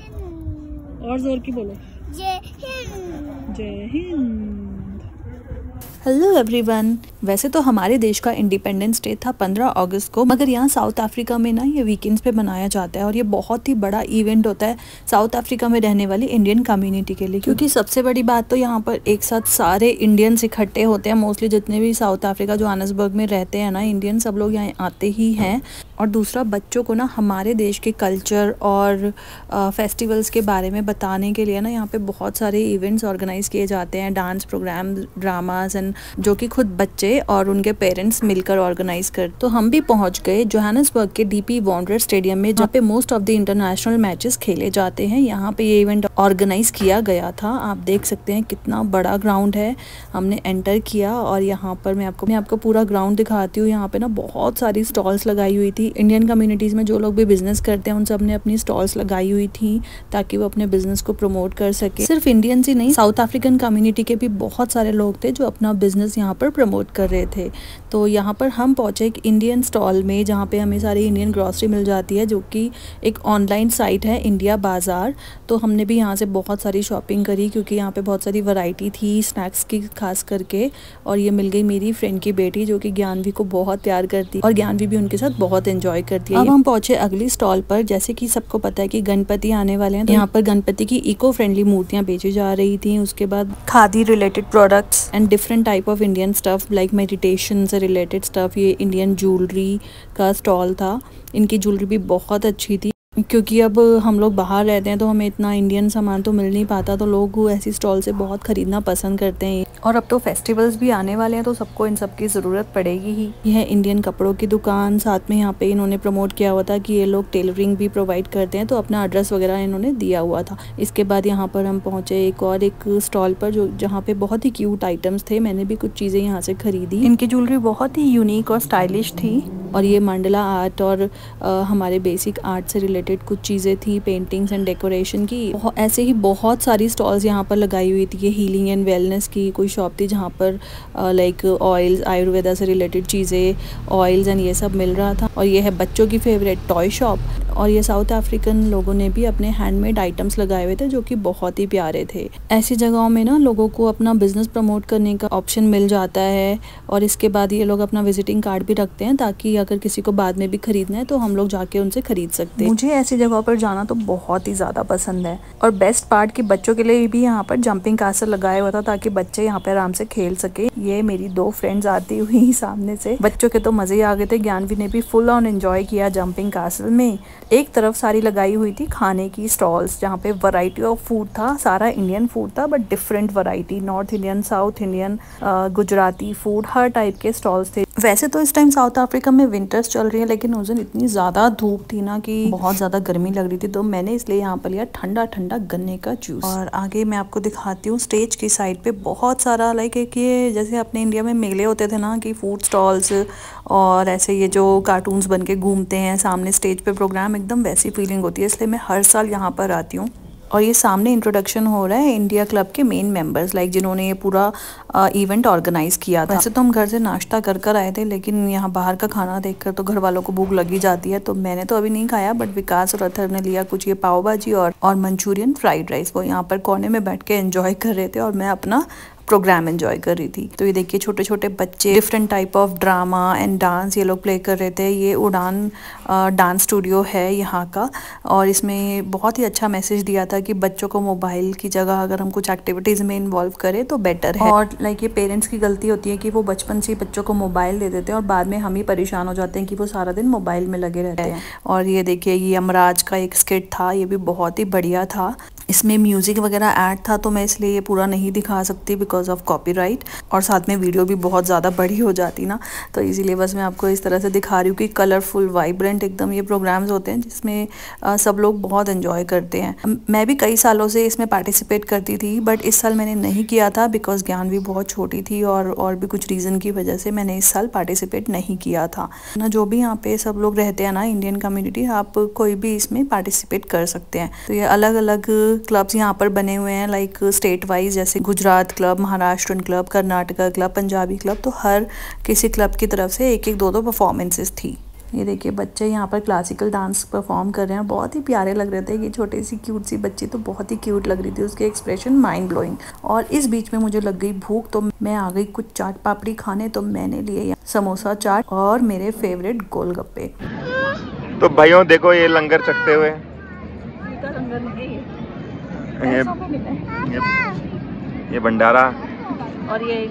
और जोर की बोलो, जय हिंद। जय हिंद। Hello everyone. वैसे तो हमारे देश का इंडिपेंडेंस डे था 15 अगस्त को, मगर यहाँ साउथ अफ्रीका में ना ये वीकेंड्स पे मनाया जाता है और ये बहुत ही बड़ा इवेंट होता है साउथ अफ्रीका में रहने वाली इंडियन कम्युनिटी के लिए। क्योंकि सबसे बड़ी बात तो यहाँ पर एक साथ सारे इंडियंस इकट्ठे होते हैं। मोस्टली जितने भी साउथ अफ्रीका जोहान्सबर्ग में रहते हैं ना इंडियन, सब लोग यहाँ आते ही हैं। और दूसरा, बच्चों को ना हमारे देश के कल्चर और फेस्टिवल्स के बारे में बताने के लिए ना यहाँ पे बहुत सारे इवेंट्स ऑर्गेनाइज किए जाते हैं, डांस प्रोग्राम, ड्रामास एंड जो कि खुद बच्चे और उनके पेरेंट्स मिलकर ऑर्गेनाइज कर। तो हम भी पहुंच गए जोहान्सबर्ग के डीपी वॉन्डरर स्टेडियम में, जहाँ पे most of the international matches खेले जाते हैं। यहाँ पे ये इवेंट ऑर्गेनाइज किया गया था। आप देख सकते हैं कितना बड़ा ग्राउंड है। हमने एंटर किया और यहाँ पर मैं आपको पूरा ग्राउंड दिखाती हूँ। यहाँ पे ना बहुत सारी स्टॉल्स लगाई हुई थी। इंडियन कम्युनिटीज में जो लोग भी बिजनेस करते हैं उन सब ने अपनी स्टॉल्स लगाई हुई थी ताकि वो अपने बिजनेस को प्रमोट कर सके। सिर्फ इंडियंस ही नहीं, साउथ अफ्रीकन कम्युनिटी के भी बहुत सारे लोग थे जो अपना बिजनेस यहाँ पर प्रमोट कर रहे थे। तो यहाँ पर हम पहुंचे एक इंडियन स्टॉल में जहाँ पे हमें सारी इंडियन ग्रॉसरी मिल जाती है, जो कि एक ऑनलाइन साइट है इंडिया बाजार। तो हमने भी यहाँ से बहुत सारी शॉपिंग करी क्योंकि यहाँ पे बहुत सारी वैरायटी थी स्नैक्स की खास करके। और ये मिल गई मेरी फ्रेंड की बेटी जो कि ज्ञानवी को बहुत प्यार करती है और ज्ञानवी भी उनके साथ बहुत एंजॉय करती है। अब हम पहुंचे अगली स्टॉल पर। जैसे कि सबको पता है कि गणपति आने वाले हैं, तो यहाँ पर गणपति की इको फ्रेंडली मूर्तियां बेची जा रही थी। उसके बाद khadi related products and different type of Indian stuff like meditation से रिलेटेड स्टफ। ये इंडियन ज्वेलरी का स्टॉल था। इनकी ज्वेलरी भी बहुत अच्छी थी क्योंकि अब हम लोग बाहर रहते हैं तो हमें इतना इंडियन सामान तो मिल नहीं पाता, तो लोग ऐसी स्टॉल से बहुत ख़रीदना पसंद करते हैं। और अब तो फेस्टिवल्स भी आने वाले हैं तो सबको इन सब की ज़रूरत पड़ेगी ही। यह इंडियन कपड़ों की दुकान, साथ में यहाँ पे इन्होंने प्रमोट किया हुआ था कि ये लोग टेलरिंग भी प्रोवाइड करते हैं, तो अपना एड्रेस वगैरह इन्होंने दिया हुआ था। इसके बाद यहाँ पर हम पहुँचे एक स्टॉल पर जहाँ पे बहुत ही क्यूट आइटम्स थे। मैंने भी कुछ चीज़ें यहाँ से खरीदी। इनकी ज्वेलरी बहुत ही यूनिक और स्टाइलिश थी। और ये मंडला आर्ट और हमारे बेसिक आर्ट से रिलेटेड कुछ चीज़ें थी, पेंटिंग्स एंड डेकोरेशन की। ऐसे ही बहुत सारी स्टॉल्स यहाँ पर लगाई हुई थी। ये हीलिंग एंड वेलनेस की कोई शॉप थी जहाँ पर लाइक ऑयल्स, आयुर्वेदा से रिलेटेड चीज़ें, ऑयल्स एंड ये सब मिल रहा था। और ये है बच्चों की फेवरेट टॉय शॉप। और ये साउथ अफ्रीकन लोगों ने भी अपने हैंडमेड आइटम्स लगाए हुए थे जो कि बहुत ही प्यारे थे। ऐसी जगहों में ना लोगों को अपना बिजनेस प्रमोट करने का ऑप्शन मिल जाता है। और इसके बाद ये लोग अपना विजिटिंग कार्ड भी रखते हैं ताकि अगर किसी को बाद में भी खरीदना है तो हम लोग जाके उनसे खरीद सकते हैं। मुझे ऐसी जगहों पर जाना तो बहुत ही ज़्यादा पसंद है। और बेस्ट पार्ट कि बच्चों के लिए भी यहाँ पर जंपिंग कासल लगाया हुआ था ताकि बच्चे यहाँ पर आराम से खेल सके। ये मेरी 2 फ्रेंड्स आती हुई सामने से, बच्चों के तो मज़े ही आ गए थे। ज्ञानवी ने भी फुल ऑन एंजॉय किया जंपिंग कासल में। एक तरफ सारी लगाई हुई थी खाने की स्टॉल्स जहाँ पे वैरायटी ऑफ फूड था। सारा इंडियन फूड था but different variety, north Indian, south Indian, Gujarati food, her type के स्टॉल्स थे। वैसे तो इस टाइम साउथ अफ्रीका में विंटर्स चल रही है, लेकिन उस दिन इतनी ज़्यादा धूप थी ना कि बहुत ज़्यादा गर्मी लग रही थी, तो मैंने इसलिए यहाँ पर लिया ठंडा ठंडा गन्ने का जूस। और आगे मैं आपको दिखाती हूँ स्टेज की साइड पे बहुत सारा लाइक एक ये जैसे अपने इंडिया में मेले होते थे ना कि फूड स्टॉल्स और ऐसे ये जो कार्टून्स बन के घूमते हैं सामने स्टेज पे प्रोग्राम, एकदम वैसी फीलिंग होती है। इसलिए मैं हर साल यहाँ पर आती हूँ। और ये सामने इंट्रोडक्शन हो रहा है इंडिया क्लब के मेन मेंबर्स, लाइक जिन्होंने ये पूरा इवेंट ऑर्गेनाइज किया था। वैसे तो हम घर से नाश्ता कर कर आए थे, लेकिन यहाँ बाहर का खाना देखकर तो घर वालों को भूख लगी जाती है, तो मैंने तो अभी नहीं खाया। बट विकास और अथर ने लिया कुछ ये पाव भाजी और मंचूरियन फ्राइड राइस। वो यहाँ पर कोने में बैठ के एंजॉय कर रहे थे और मैं अपना प्रोग्राम एंजॉय कर रही थी। तो ये देखिए छोटे छोटे बच्चे different type of drama and dance ये लोग प्ले कर रहे थे। ये उड़ान डांस स्टूडियो है यहाँ का, और इसमें बहुत ही अच्छा मैसेज दिया था कि बच्चों को मोबाइल की जगह अगर हम कुछ एक्टिविटीज़ में इन्वॉल्व करें तो बेटर है। और लाइक ये पेरेंट्स की गलती होती है कि वो बचपन से ही बच्चों को मोबाइल दे देते हैं और बाद में हम ही परेशान हो जाते हैं कि वो सारा दिन मोबाइल में लगे रहते हैं। और ये देखिए ये यमराज का एक स्किट था, ये भी बहुत ही बढ़िया था। इसमें म्यूज़िक वगैरह ऐड था तो मैं इसलिए ये पूरा नहीं दिखा सकती बिकॉज ऑफ कॉपीराइट, और साथ में वीडियो भी बहुत ज़्यादा बड़ी हो जाती ना, तो इसीलिए बस मैं आपको इस तरह से दिखा रही हूँ कि कलरफुल वाइब्रेंट एकदम ये प्रोग्राम्स होते हैं जिसमें सब लोग बहुत एंजॉय करते हैं। मैं भी कई सालों से इसमें पार्टिसिपेट करती थी बट इस साल मैंने नहीं किया था बिकॉज ज्ञानवी बहुत छोटी थी और भी कुछ रीज़न की वजह से मैंने इस साल पार्टिसिपेट नहीं किया था ना। जो भी यहाँ पे सब लोग रहते हैं ना इंडियन कम्युनिटी, आप कोई भी इसमें पार्टिसिपेट कर सकते हैं। तो ये अलग अलग क्लब्स यहाँ पर बने हुए हैं लाइक स्टेट वाइज, जैसे Gujarat club, Maharashtrian club, Karnataka club, Punjabi club, तो हर किसी क्लब की तरफ से एक एक दो परफॉर्मेंसेस थी। ये देखिए बच्चे यहाँ पर क्लासिकल डांस परफॉर्म कर रहे हैं, बहुत ही प्यारे लग रहे थे। ये छोटी सी क्यूट सी बच्ची तो बहुत ही क्यूट लग रही थी, उसके एक्सप्रेशन माइंड ब्लोइंग। और इस बीच में मुझे लग गई भूख, तो मैं आ गई कुछ चाट पापड़ी खाने। तो मैंने लिए समोसा चाट और मेरे फेवरेट गोलगप्पे। तो भाइयों देखो ये लंगर चखते हुए, ये भंडारा और ये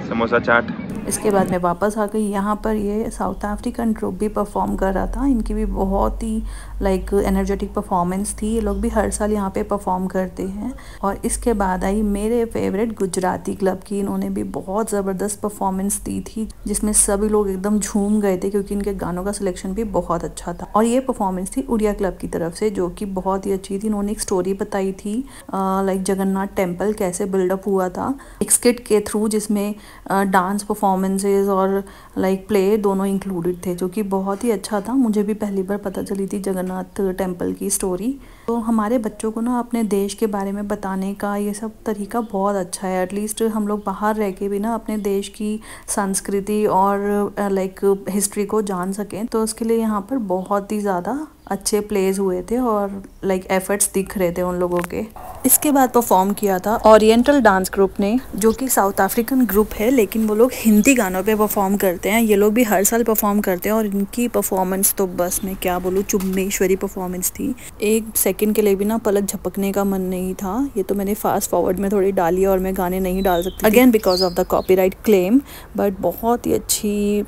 समोसा चाट। इसके बाद मैं वापस आ गई। यहाँ पर ये साउथ अफ्रीकन ग्रुप भी परफॉर्म कर रहा था। इनकी भी बहुत ही लाइक एनर्जेटिक परफॉर्मेंस थी। ये लोग भी हर साल यहाँ पे परफॉर्म करते हैं। और इसके बाद आई मेरे फेवरेट गुजराती क्लब की। इन्होंने भी बहुत ज़बरदस्त परफॉर्मेंस दी थी, जिसमें सभी लोग एकदम झूम गए थे क्योंकि इनके गानों का सिलेक्शन भी बहुत अच्छा था। और ये परफॉर्मेंस थी उड़िया क्लब की तरफ से, जो कि बहुत ही अच्छी थी। इन्होंने एक स्टोरी बताई थी लाइक जगन्नाथ टेम्पल कैसे बिल्डअप हुआ था, एक स्किट के थ्रू, जिसमें डांस परफॉर्मेंसेज और लाइक प्ले दोनों इंक्लूडेड थे, जो कि बहुत ही अच्छा था। मुझे भी पहली बार पता चली थी जगन्नाथ टेम्पल की स्टोरी। तो हमारे बच्चों को ना अपने देश के बारे में बताने का ये सब तरीका बहुत अच्छा है। एटलीस्ट हम लोग बाहर रह के भी ना अपने देश की संस्कृति और लाइक हिस्ट्री को जान सकें। तो उसके लिए यहाँ पर बहुत ही ज़्यादा अच्छे प्लेज हुए थे और लाइक एफर्ट्स दिख रहे थे उन लोगों के। इसके बाद परफॉर्म किया था ओरिएंटल डांस ग्रुप ने, जो कि साउथ अफ्रीकन ग्रुप है, लेकिन वो लोग हिंदी गानों पे परफॉर्म करते हैं। ये लोग भी हर साल परफॉर्म करते हैं और इनकी परफॉर्मेंस तो बस मैं क्या बोलूँ, चुम्बेश्वरी परफॉर्मेंस थी। एक सेकंड के लिए भी ना पलक झपकने का मन नहीं था। ये तो मैंने फास्ट फॉरवर्ड में थोड़ी डाली और मैं गाने नहीं डाल सकती again because of the copyright claim, but बहुत ही अच्छी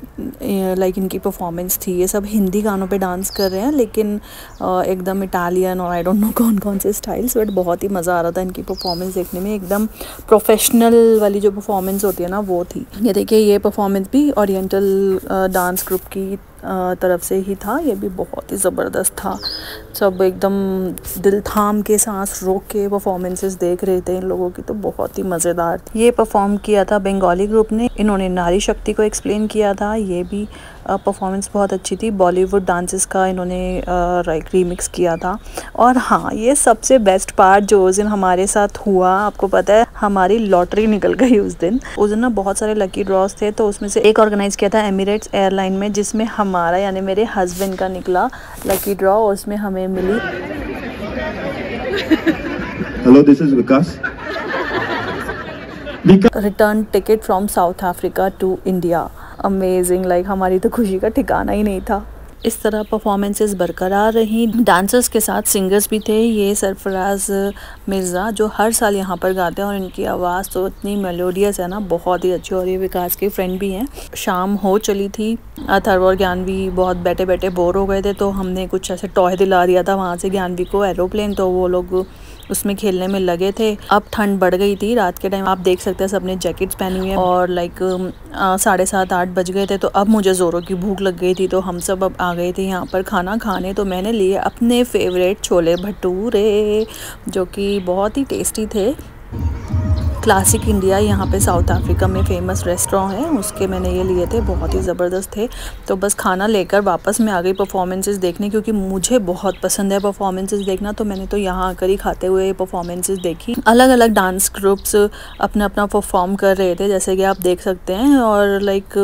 लाइक इनकी परफॉर्मेंस थी। ये सब हिंदी गानों पे डांस कर रहे हैं, लेकिन एकदम इटालियन और आई डोंट नो कौन कौन से स्टाइल्स, बट बहुत ही मज़ा आ रहा था इनकी परफॉर्मेंस देखने में। एकदम प्रोफेशनल वाली जो परफॉर्मेंस होती है ना, वो थी। ये देखिए ये परफॉर्मेंस भी ओरिएंटल डांस ग्रुप की तरफ से ही था। ये भी बहुत ही ज़बरदस्त था। सब एकदम दिल थाम के सांस रोक के परफॉर्मेंसेस देख रहे थे इन लोगों की, तो बहुत ही मज़ेदार थी। ये परफॉर्म किया था बंगाली ग्रुप ने। इन्होंने नारी शक्ति को एक्सप्लेन किया था। ये भी परफॉर्मेंस बहुत अच्छी थी। बॉलीवुड डांसेस का इन्होंने लाइक रीमिक्स किया था। और हाँ, ये सबसे बेस्ट पार्ट जो उस दिन हमारे साथ हुआ, आपको पता है हमारी लॉटरी निकल गई उस दिन ना बहुत सारे लकी ड्रॉज थे। तो उसमें से एक ऑर्गेनाइज किया था एमिरेट्स एयरलाइन में, जिसमें हमारा यानी मेरे हस्बैंड का निकला लकी ड्रॉ। और उसमें हमें मिली hello, this is Vikas, return ticket from South Africa to India. Amazing, like हमारी तो खुशी का ठिकाना ही नहीं था। इस तरह परफॉर्मेंसेस बरकरार रही। डांसर्स के साथ सिंगर्स भी थे। ये सरफराज मिर्ज़ा जो हर साल यहाँ पर गाते हैं और इनकी आवाज़ तो इतनी मेलोडियस है ना, बहुत ही अच्छी। और ये विकास के फ्रेंड भी हैं। शाम हो चली थी। अथर्व और ज्ञानवी बहुत बैठे बैठे बोर हो गए थे, तो हमने कुछ ऐसे टॉय दिला दिया था वहाँ से ज्ञानवी को, एरोप्लेन। तो वो लोग उसमें खेलने में लगे थे। अब ठंड बढ़ गई थी रात के टाइम, आप देख सकते हैं सबने जैकेट्स पहनी हुई है। और लाइक 7:30-8 बज गए थे। तो अब मुझे ज़ोरों की भूख लग गई थी, तो हम सब अब आ गए थे यहाँ पर खाना खाने। तो मैंने लिए अपने फेवरेट छोले भटूरे, जो कि बहुत ही टेस्टी थे। क्लासिक इंडिया यहाँ पे साउथ अफ्रीका में फेमस रेस्टोरेंट है, उसके मैंने ये लिए थे, बहुत ही ज़बरदस्त थे। तो बस खाना लेकर वापस मैं आ गई परफॉर्मेंसेस देखने, क्योंकि मुझे बहुत पसंद है परफॉर्मेंसेस देखना। तो मैंने तो यहाँ आकर ही खाते हुए परफॉर्मेंसेस देखी। अलग अलग डांस ग्रुप्स अपना अपना परफॉर्म कर रहे थे, जैसे कि आप देख सकते हैं। और लाइक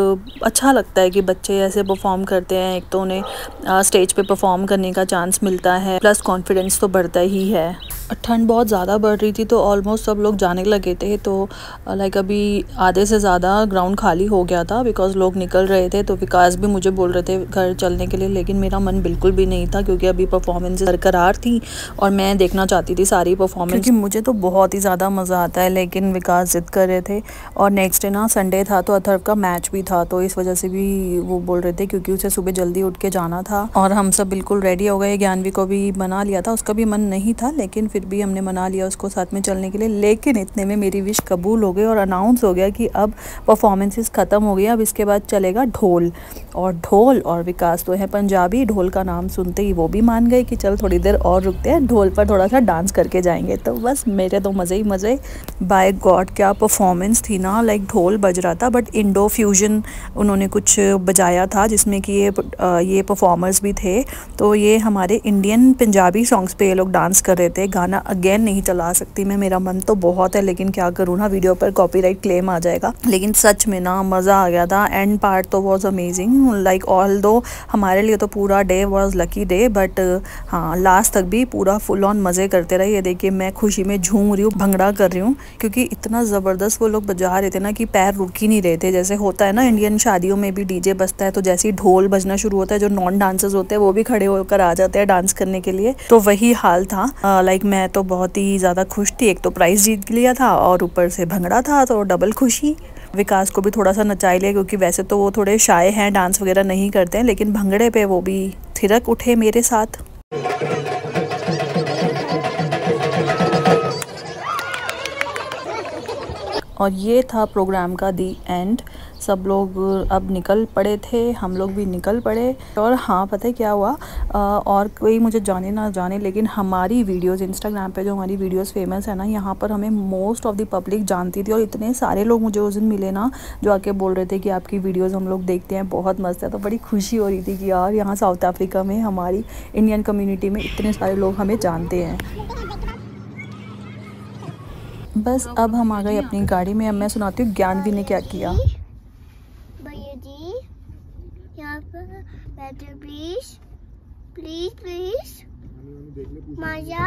अच्छा लगता है कि बच्चे ऐसे परफॉर्म करते हैं। एक तो उन्हें स्टेज पे परफॉर्म करने का चांस मिलता है, प्लस कॉन्फिडेंस तो बढ़ता ही है। ठंड बहुत ज़्यादा बढ़ रही थी, तो ऑलमोस्ट सब लोग जाने लगे थे। तो लाइक अभी आधे से ज़्यादा ग्राउंड खाली हो गया था, बिकॉज लोग निकल रहे थे। तो विकास भी मुझे बोल रहे थे घर चलने के लिए, लेकिन मेरा मन बिल्कुल भी नहीं था, क्योंकि अभी परफॉर्मेंस बरकरार थी और मैं देखना चाहती थी सारी परफॉर्मेंस, क्योंकि मुझे तो बहुत ही ज़्यादा मज़ा आता है। लेकिन विकास जिद कर रहे थे। और नेक्स्ट डे ना संडे था, तो अथर्व का मैच भी था, तो इस वजह से भी वो बोल रहे थे, क्योंकि उसे सुबह जल्दी उठ के जाना था। और हम सब बिल्कुल रेडी हो गए। ज्ञानवी को भी मना लिया था, उसका भी मन नहीं था, लेकिन फिर भी हमने मना लिया उसको साथ में चलने के लिए। लेकिन इतने में मेरी विश कबूल हो गई और अनाउंस हो गया कि अब परफॉर्मेंसेस ख़त्म हो गई, अब इसके बाद चलेगा ढोल। और ढोल, और विकास तो है पंजाबी, ढोल का नाम सुनते ही वो भी मान गए कि चल थोड़ी देर और रुकते हैं, ढोल पर थोड़ा सा डांस करके जाएंगे। तो बस मेरे तो मज़े ही मज़े। बाय गॉड क्या परफॉर्मेंस थी ना, लाइक ढोल बज रहा था, बट इंडो फ्यूजन उन्होंने कुछ बजाया था, जिसमें कि ये परफॉर्मर्स भी थे। तो ये हमारे इंडियन पंजाबी सॉन्ग्स पे ये लोग डांस कर रहे थे। गाना अगेन नहीं चला सकती मैं, मेरा मन तो बहुत है लेकिन क्या करूँ ना, वीडियो पर कॉपीराइट क्लेम आ जाएगा। लेकिन सच में ना मज़ा आ गया था। एंड पार्ट तो वॉज अमेजिंग, लाइक ऑल दो हमारे लिए तो पूरा day was lucky day, but हाँ लास्ट तक भी पूरा फुल ऑन मज़े करते रहे। ये देखिए मैं खुशी में झूम रही हूँ, भंगड़ा कर रही हूँ, क्योंकि इतना ज़बरदस्त वो लोग बजा रहे थे ना कि पैर रुक ही नहीं रहे थे। जैसे होता है ना इंडियन शादियों में भी डीजे बजता है तो जैसे ही ढोल बजना शुरू होता है जो नॉन डांसर्स होते हैं वो भी खड़े होकर आ जाते हैं डांस करने के लिए, तो वही हाल था। लाइक मैं तो बहुत ही ज़्यादा खुश थी, एक तो प्राइज़ जीत लिया था और ऊपर से भंगड़ा था तो डबल खुशी। विकास को भी थोड़ा सा नचा लिया क्योंकि वैसे तो वो थोड़े शाय हैं, डांस वगैरह नहीं करते हैं, लेकिन भंगड़े पे वो भी थिरक उठे मेरे साथ। और ये था प्रोग्राम का दी एंड। सब लोग अब निकल पड़े थे, हम लोग भी निकल पड़े। और हाँ पता है क्या हुआ, और कोई मुझे जाने ना जाने लेकिन हमारी वीडियोस इंस्टाग्राम पे जो हमारी वीडियोस फेमस है ना, यहाँ पर हमें मोस्ट ऑफ द पब्लिक जानती थी। और इतने सारे लोग मुझे उस दिन मिले ना जो आके बोल रहे थे कि आपकी वीडियोज़ हम लोग देखते हैं, बहुत मस्त है। तो बड़ी खुशी हो रही थी कि यार यहाँ साउथ अफ्रीका में हमारी इंडियन कम्यूनिटी में इतने सारे लोग हमें जानते हैं। बस अब हम आ गए अपनी गाड़ी में। अब मैं सुनाती हूँ ज्ञानवी ने क्या किया। भैया जी यहाँ पर बैठे प्लीज प्लीज प्लीज, माया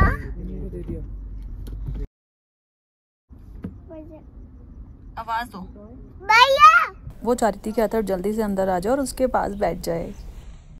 आवाज दो भैया। वो चाह रही थी कि अतर जल्दी से अंदर आ जाए और उसके पास बैठ जाए।